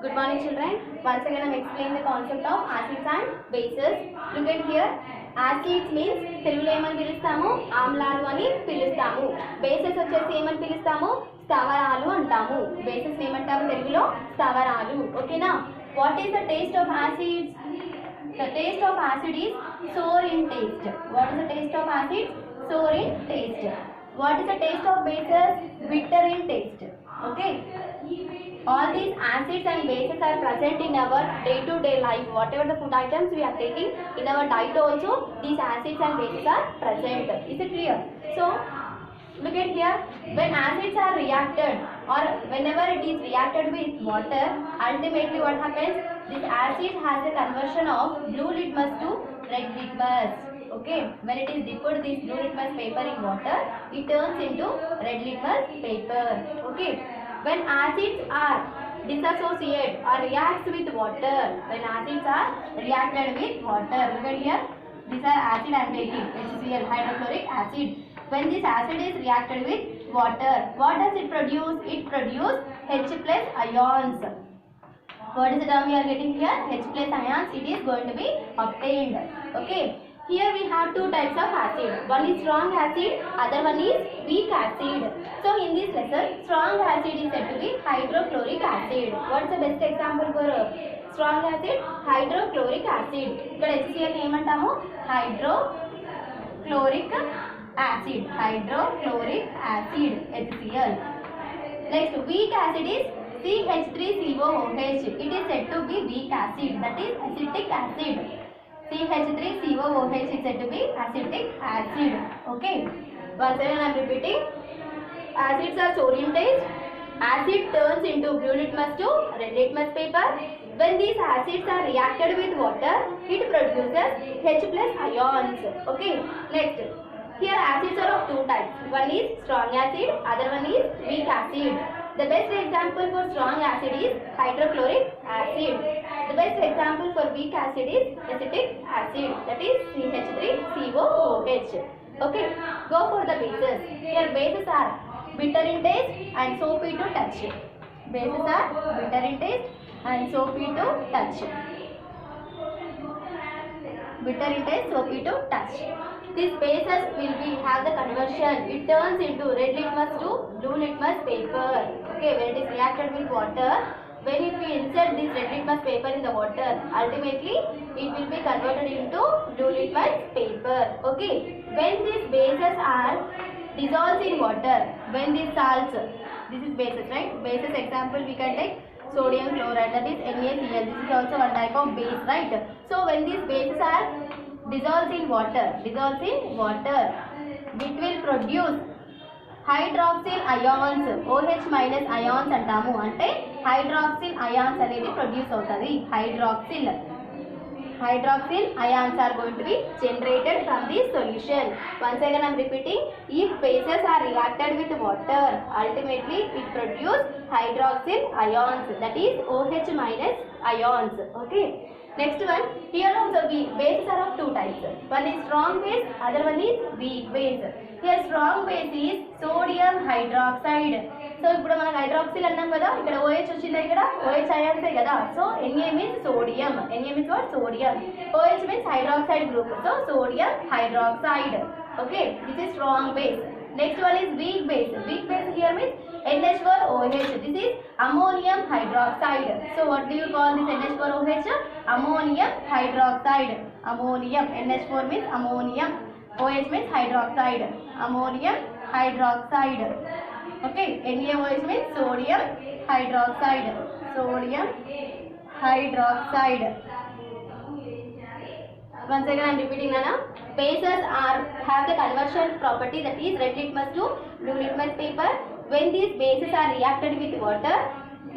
Good morning, children. Once again, I am explaining the concept of acids and bases. Look at here. Acids means తెలుగులో ఏమని పిలుస్తాము, ఆమ్లాలు అని పిలుస్తాము. Bases వచ్చేసి ఏమని పిలుస్తాము, స్థావరాలు అంటాము. బేసెస్ ఏమంటాము తెలుగులో, స్థావరాలు. ఓకేనా? What is the taste of acids? The taste of acid is sour in taste. What is the taste of acid? Sour in taste. What is the taste of bases? Bitter in taste. Okay. All these acids and bases are present in our day-to-day life. Whatever the food items we are taking, in our diet also, these acids and bases are present. Is it clear? So, look at here. When acids are reacted or whenever it is reacted with water, ultimately what happens? This acid has a conversion of blue litmus to red litmus. Okay, when it is dipped this blue litmus paper in water, it turns into red litmus paper. Okay, when acids are dissociate or reacts with water, when acids are reacted with water, look at here, these are acid I am taking, HCl, hydrochloric acid. When this acid is reacted with water, what does it produce? It produces H plus ions. What is the term we are getting here? H plus ions, it is going to be obtained. Okay. Here we have two types of acid. One is strong acid, other one is weak acid. So in this lesson, strong acid is said to be hydrochloric acid. What is the best example for strong acid? Hydrochloric acid. ఇక్కడ HCl ఏమంటాము? Hydrochloric acid. Hydrochloric acid, HCl. Next, weak acid is CH3COOH. It is said to be weak acid. That is acetic acid. CH3COOH is said to be acetic acid. Okay. Once again I am repeating. Acids are sour in taste. Acid turns into blue litmus to red litmus paper. When these acids are reacted with water, it produces H plus ions. Okay. Next. Here acids are of two types. One is strong acid, other one is weak acid. The best example for strong acid is hydrochloric acid. The best example for weak acid is acetic acid, that is CH3COOH. Okay, go for the bases. Here bases are bitter in taste and soapy to touch. Bases are bitter in taste and soapy to touch. Bitter in taste, soapy to touch. These bases will be have the conversion. It turns into red litmus to blue litmus paper. Okay, when it is reacted with water, when if we insert this red litmus paper in the water, ultimately it will be converted into blue litmus paper. Okay, when these bases are dissolved in water, when these salts, this is bases, right? Bases example we can take sodium chloride, that is NaCl. This is also one type of base, right? So when these bases are dissolves in water, it will produce hydroxyl ions, OH minus ions అంటాము. అంటే hydroxyl ions అనేది produce అవుతుంది. Hydroxyl ions are going to be generated from this solution. Once again I am repeating, if bases are reacted with water, ultimately it produces hydroxyl ions, that is OH minus ions. Okay. Next one, here also bases are of two types. One is strong base, other one is weak base. Here strong base is sodium hydroxide. So ఇప్పుడు మనం hydroxyl అన్నాం కదా, ఇక్కడ OH వచ్చింది, ఇక్కడ OH ions కదా. So Na means sodium. Na means what? Sodium. OH means hydroxide group. So sodium hydroxide. Okay, this is strong base. Next one is weak base. Weak base here means NH4OH. This is ammonium hydroxide. So what do you call this NH4OH? Ammonium hydroxide. Ammonium. NH4 means ammonium. OH means hydroxide. Ammonium hydroxide. Okay. NaOH means sodium hydroxide. Sodium hydroxide. Once again I am repeating now. Bases have the conversion property, that is red litmus to blue litmus paper. When these bases are reacted with water,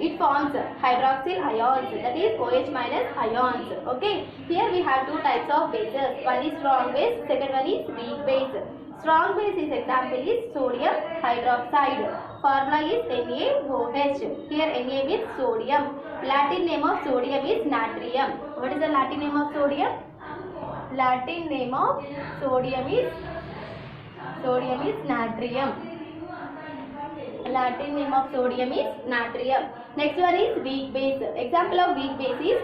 it forms hydroxyl ions, that is OH minus ions. Okay, here we have two types of bases. One is strong base, second one is weak base. Strong base is example is sodium hydroxide. Formula is NaOH. Here Na means sodium. Latin name of sodium is natrium. What is the Latin name of sodium? Latin name of sodium is natrium. Latin name of sodium is natrium. Next one is weak base. Example of weak base is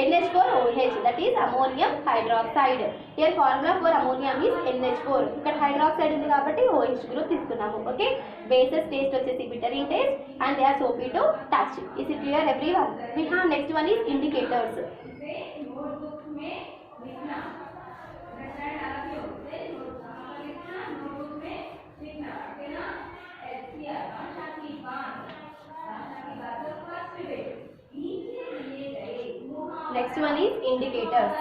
NH4OH, that is ammonium hydroxide. Here formula for ammonium is NH4. ఇక్కడ hydroxide ఉంది కాబట్టి OH group తీసుకున్నాము. Okay. Bases taste వచ్చేసి bitter in taste and they are soapy to touch. Is it clear everyone? We have next one is indicators. Next one is indicators.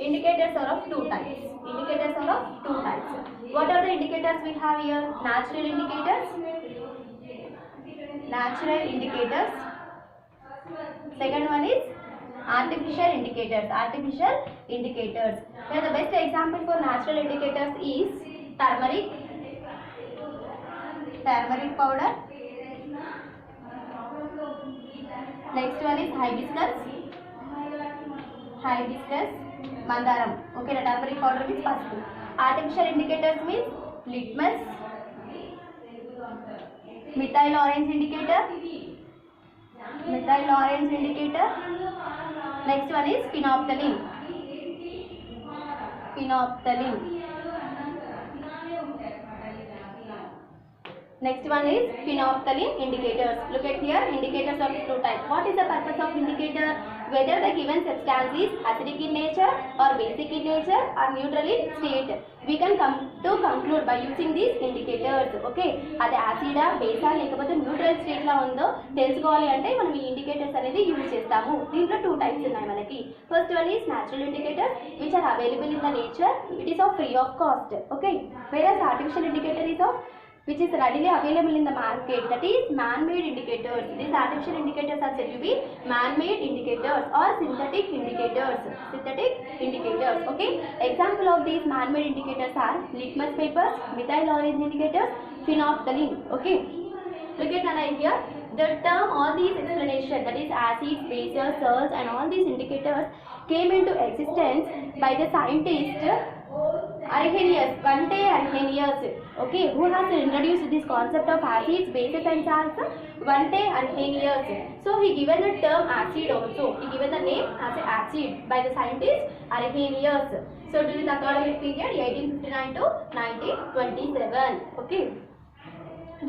Indicators are of two types. Indicators are of two types. What are the indicators we have here? Natural indicators. Natural indicators. Second one is artificial indicators. Artificial indicators. Here the best example for natural indicators is turmeric. Turmeric powder. Next one is hibiscus. Hibiscus. Mandaram. Okay, the turmeric powder means pasupu. Artificial indicators means litmus. Methyl orange indicator. Methyl orange indicator. Next one is phenolphthalein. Phenolphthalein. Next one is phenolphthalein indicators. Look at here, indicators of two types. What is the purpose of indicator? Whether the given substance is acidic in nature or basic in nature or neutral in state. We can come to conclude by using these indicators. Okay, అది యాసిడా బేసా లేకపోతే neutral state లో ఉందో తెలుసుకోవాలి అంటే మనం ఈ indicators అనేది use చేస్తాము. దీంట్లో టూ టైప్స్ ఉన్నాయి మనకి. First one is natural indicators which are available in the nature. It is of free of cost. Okay, whereas artificial indicator is of which is readily available in the market, that is man-made indicators. These artificial indicators are said to be man-made indicators or synthetic indicators. Synthetic indicators. Okay. Example of these man-made indicators are litmus papers, methyl orange indicators, phenolphthalein. Okay. Look at an idea. The term all these explanation, that is acids, bases, salts and all these indicators came into existence by the scientist Arrhenius, Svante Arrhenius. Okay, who has introduced this concept of acids, bases and salts? Svante Arrhenius. So he given the term acid also. He given the name as acid by the scientist Arrhenius. So during the academic period 1859 to 1927. Okay.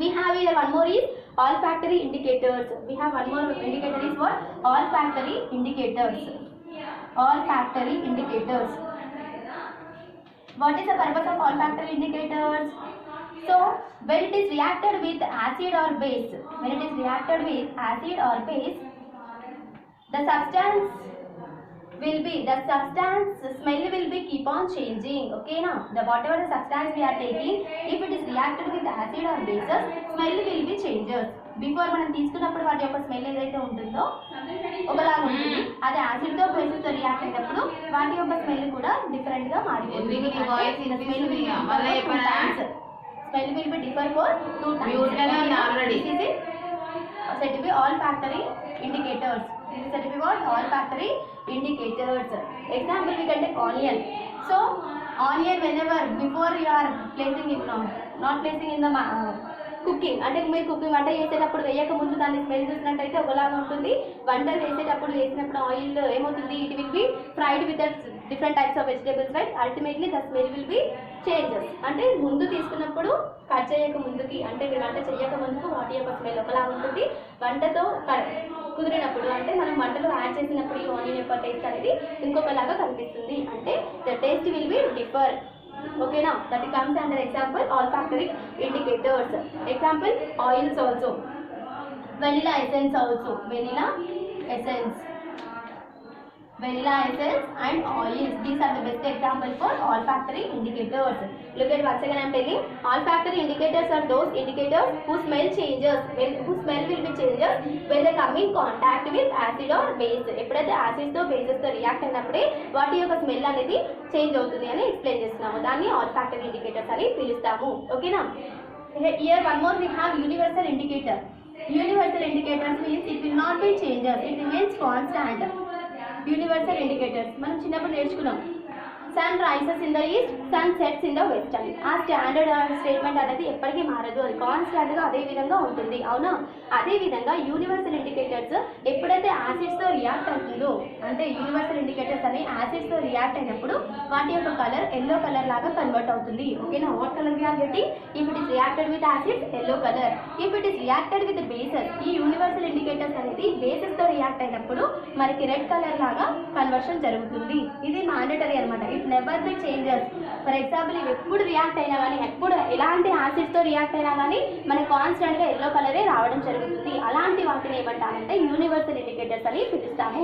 We have here one more is olfactory indicators. We have one more indicator is what? Olfactory indicators. Olfactory indicators. What is the purpose of olfactory indicators? So, when it is reacted with acid or base, when it is reacted with acid or base, the substance smell will be keep on changing. Okay, now whatever the substance we are taking, if it is reacted with acid or bases, smell will be changes. Before మనం తీసుకున్నప్పుడు వాటి యొక్క smell ఏదైతే ఉంటుందో ఒకలాగా ఉంటుంది. అది acid తో బేసెస్ తో రియాక్ట్ అయినప్పుడు వాటి యొక్క స్మెల్ కూడా డిఫరెంట్ గా మారిపోతుంది. Smell will be differ for two times. This is said to be olfactory indicators. This is said to be what? Olfactory indicators. Example we can take onion. So onion, whenever before you are placing it, not placing in the cooking, అంటే మీరు cooking వంట చేసేటప్పుడు వేయక ముందు దాన్ని smell చూసినట్టయితే ఒకలాగా ఉంటుంది. వంట వేసేటప్పుడు వేసినప్పుడు ఆయిల్ ఏమవుతుంది, it will be fried with different types of vegetables, right? Ultimately the smell will be changes. అంటే ముందు తీసుకున్నప్పుడు కట్ చేయక ముందుకి, అంటే మీరు వంట చేయక ముందుకు వాటి యొక్క స్మెల్ ఒకలాగా ఉంటుంది. వంటతో కుదిరినప్పుడు, అంటే మనం వంటలో యాడ్ చేసినప్పుడు ఈ ఆనియన్ యొక్క టేస్ట్ అనేది ఇంకొకలాగా కనిపిస్తుంది. అంటే the taste will be differ. Okay, now that comes under example olfactory indicators. Example oils also, vanilla essence also, vanilla essence and oils. These are the best example for olfactory indicators. Look at once again I am telling, olfactory indicators are those indicators whose smell changes, whose smell will be changes when they come in contact with acid or base. ఎప్పుడైతే acid తో bases తో react అయినప్పుడే వాటి యొక్క smell అనేది change అవుతుంది అని explain చేస్తున్నాము. దాన్ని olfactory indicators అని పిలుస్తాము. ఓకేనా? Here one more we have universal indicator. Universal indicators means it will not be changes, it remains constant. Universal indicators మనం చిన్నప్పుడు నేర్చుకున్నాం. Sun rises in the east, sun sets in the west అని. ఆ standard statement అనేది ఎప్పటికీ మారదు, అది కాన్స్టాంట్గా అదే విధంగా ఉంటుంది, అవునా. అదే విధంగా యూనివర్సల్ ఇండికేటర్స్ ఎప్పుడైతే యాసిడ్స్తో రియాక్ట్ అవుతుందో, అంటే యూనివర్సల్ ఇండికేటర్స్ అని యాసిడ్స్తో రియాక్ట్ అయినప్పుడు వాటి యొక్క కలర్ ఎల్లో కలర్ లాగా కన్వర్ట్ అవుతుంది, ఓకేనా. What colour we are getting? If it is reacted with acids yellow colour, if it is reacted with bases, ఈ యూనివర్సల్ ఇండికేటర్స్ అనేది బేసెస్తో రియాక్ట్ అయినప్పుడు మనకి రెడ్ కలర్ లాగా కన్వర్షన్ జరుగుతుంది. ఇది మ్యాండేటరీ అనమాట, it never be changes. For example ఇవి ఎప్పుడు రియాక్ట్ అయినా కానీ, ఎప్పుడు ఎలాంటి యాసిడ్స్తో రియాక్ట్ అయినా కానీ మనకి కాన్స్టెంట్గా ఎల్లో కలరే రావడం జరుగుతుంది. అలాంటి వాటిని ఏమంటామంటే యూనివర్సల్ ఇండికేటర్స్ అని పిలుస్తాము.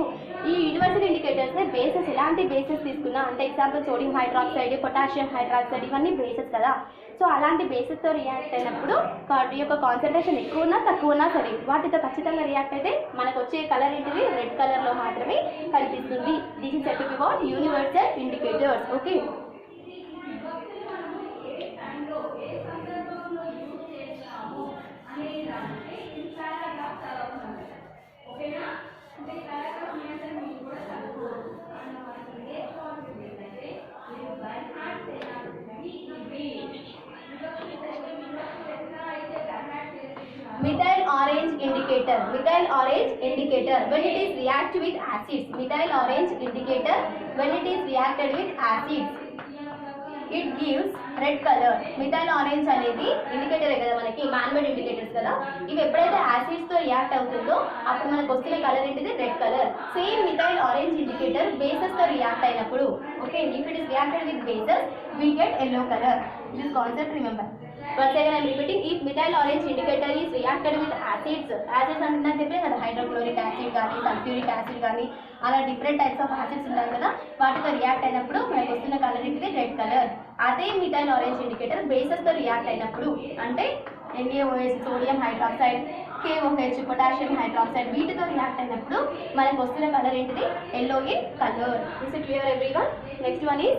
ఈ యూనివర్సల్ ఇండికేటర్స్ని బేసెస్, ఎలాంటి బేసెస్ తీసుకున్నా, అంటే example sodium hydroxide, potassium hydroxide, ఇవన్నీ బేసెస్ కదా. సో అలాంటి బేసెస్తో రియాక్ట్ అయినప్పుడు వాటి యొక్క కాన్సన్ట్రేషన్ ఎక్కువ ఉన్నా తక్కువ ఉన్నా సరే వాటితో ఖచ్చితంగా రియాక్ట్ అయితే మనకు వచ్చే కలర్ ఏంటిది? రెడ్ కలర్లో మాత్రమే కనిపిస్తుంది. This is said to be called universal indicators, okay. Methyl orange indicator. Methyl orange indicator when it is react with acids. Methyl orange indicator when it is reacted with acids, it gives red color. Methyl orange అనేది indicator కదా, మనకి man-made indicators కదా. ఇవి ఎప్పుడైతే acids తో react అవుతుందో అప్పుడు మనకు వస్తున్న కలర్ ఏంటిది? Red colour. Same methyl orange indicator bases తో రియాక్ట్ అయినప్పుడు, okay, if it is reacted with bases we get yellow color. This concept remember. Once again I am repeating, if methyl orange indicator is reacted with acids అంటే చెప్పే కదా, hydrochloric acid కానీ, sulphuric acid కానీ, అలా different types of acids ఉంటాయి కదా, వాటితో react అయినప్పుడు మనకు వస్తున్న కలర్ ఏంటిది? Red colour. అదే మిథైల్ ఆరెంజ్ ఇండికేటర్ బేసెస్ తో రియాక్ట్ అయినప్పుడు, అంటే NaOH, sodium hydroxide, KOH, potassium hydroxide, వీటితో రియాక్ట్ అయినప్పుడు మనకు వస్తున్న కలర్ ఏంటిది? Yellow in colour. Is it clear everyone? Next one is